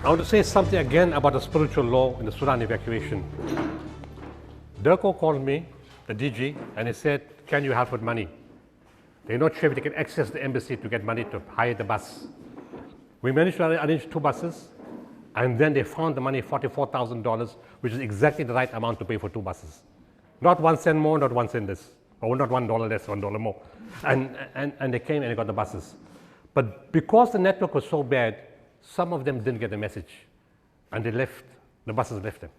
I want to say something again about the spiritual law in the Sudan evacuation. Durko called me, the DG, and he said, can you help with money? They're not sure if they can access the embassy to get money to hire the bus. We managed to arrange 2 buses, and then they found the money, $44,000, which is exactly the right amount to pay for 2 buses. Not 1 cent more, not 1 cent less, or not $1 less, $1 more. And they came and they got the buses. But because the network was so bad, some of them didn't get the message, and they left, the buses left them.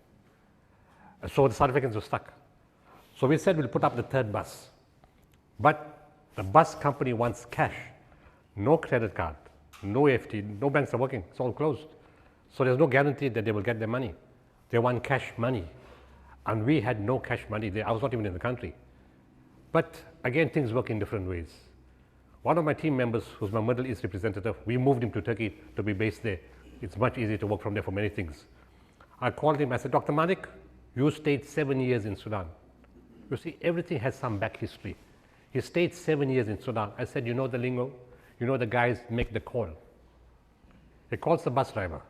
And so the South Africans were stuck. So we said we'll put up the 3rd bus. But the bus company wants cash, no credit card, no EFT, no banks are working, it's all closed. So there's no guarantee that they will get their money. They want cash money. And we had no cash money there. I was not even in the country. But again, things work in different ways. One of my team members, who's my Middle East representative, we moved him to Turkey to be based there. It's much easier to work from there for many things. I called him, I said, Dr. Malik, you stayed 7 years in Sudan. You see, everything has some back history. He stayed 7 years in Sudan. I said, you know the lingo? You know the guys make the call. He calls the bus driver.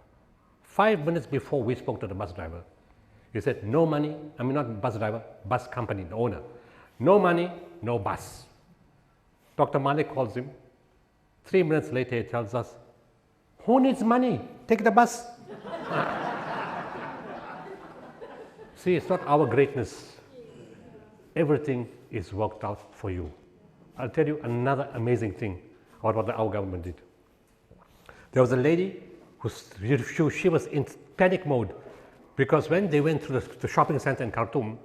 5 minutes before we spoke to the bus driver, he said, no money, I mean not bus driver, bus company, the owner. No money, no bus. Dr. Malik calls him. 3 minutes later, he tells us, who needs money? Take the bus. See, it's not our greatness. Everything is worked out for you. I'll tell you another amazing thing about what our government did. There was a lady she was in panic mode because when they went through the shopping center in Khartoum,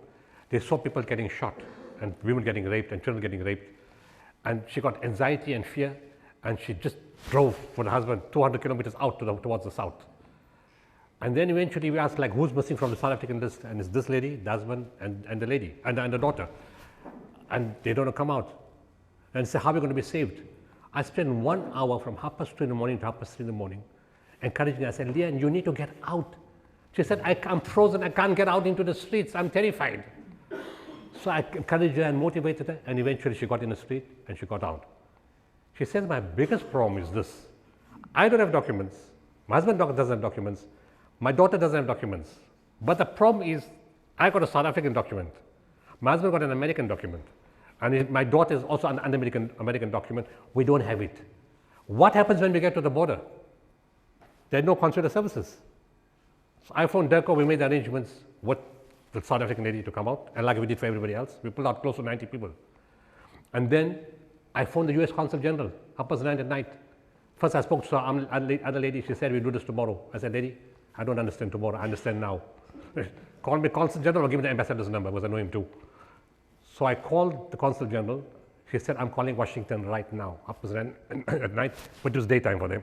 they saw people getting shot and women getting raped and children getting raped. And she got anxiety and fear, and she just drove for the husband 200 kilometers out towards the south. And then eventually we asked, like, who's missing from the South African list? And it's this lady, the husband, and the lady, and the daughter. And they don't come out. And say, how are we going to be saved? I spent 1 hour from 2:30 in the morning to 3:30 in the morning encouraging her. I said, Leanne, you need to get out. She said, I'm frozen, I can't get out into the streets, I'm terrified. So I encouraged her and motivated her, and eventually she got in the street and she got out. She says, my biggest problem is this. I don't have documents. My husband doesn't have documents. My daughter doesn't have documents. But the problem is, I got a South African document. My husband got an American document. And my daughter is also an American document. We don't have it. What happens when we get to the border? There are no consular services. So I phoned Durko, we made the arrangements with the South African lady to come out, and like we did for everybody else, we pulled out close to 90 people. And then I phoned the US Consul General, 9 at night. First I spoke to some other lady, she said, we'll do this tomorrow. I said, lady, I don't understand tomorrow, I understand now. Call me Consul General or give me the ambassador's number, because I know him too. So I called the Consul General. She said, I'm calling Washington right now, at night, but it was daytime for them.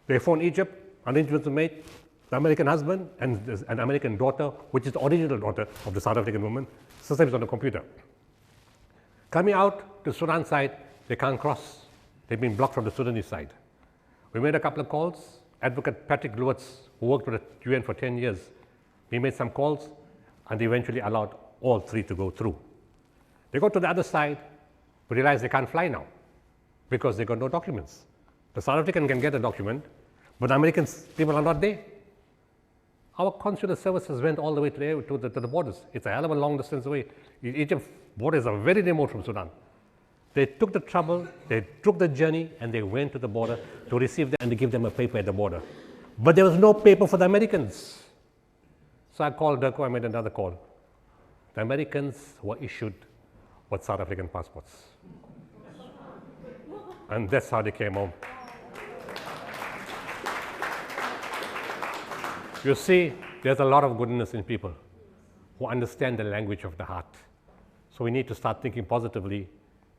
They phoned Egypt, arrangements were made, the American husband and an American daughter, which is the original daughter of the South African woman, sometimes on the computer. Coming out to Sudan side, they can't cross. They've been blocked from the Sudanese side. We made a couple of calls. Advocate Patrick Lewitz, who worked with the UN for 10 years, we made some calls, and they eventually allowed all 3 to go through. They go to the other side, but realize they can't fly now because they got no documents. The South African can get a document, but the American people are not there. Our consular services went all the way to the borders. It's a hell of a long distance away. Egypt's borders are very remote from Sudan. They took the trouble, they took the journey, and they went to the border to receive them and to give them a paper at the border. But there was no paper for the Americans. So I called Durko, I made another call. The Americans were issued with South African passports. And that's how they came home. You see, there's a lot of goodness in people who understand the language of the heart. So we need to start thinking positively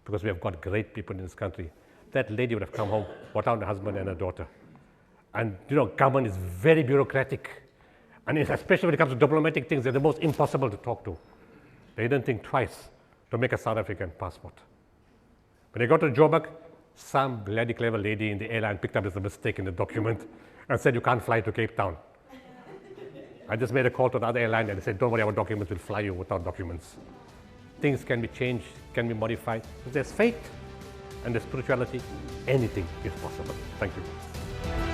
because we have got great people in this country. That lady would have come home without a husband and a daughter. And you know, government is very bureaucratic. And especially when it comes to diplomatic things, they're the most impossible to talk to. They didn't think twice to make a South African passport. When they got to Joburg, some bloody clever lady in the airline picked up as a mistake in the document and said, you can't fly to Cape Town. I just made a call to the other airline and they said, don't worry, our documents will fly you without documents. Things can be changed, can be modified. If there's faith and there's spirituality, anything is possible. Thank you.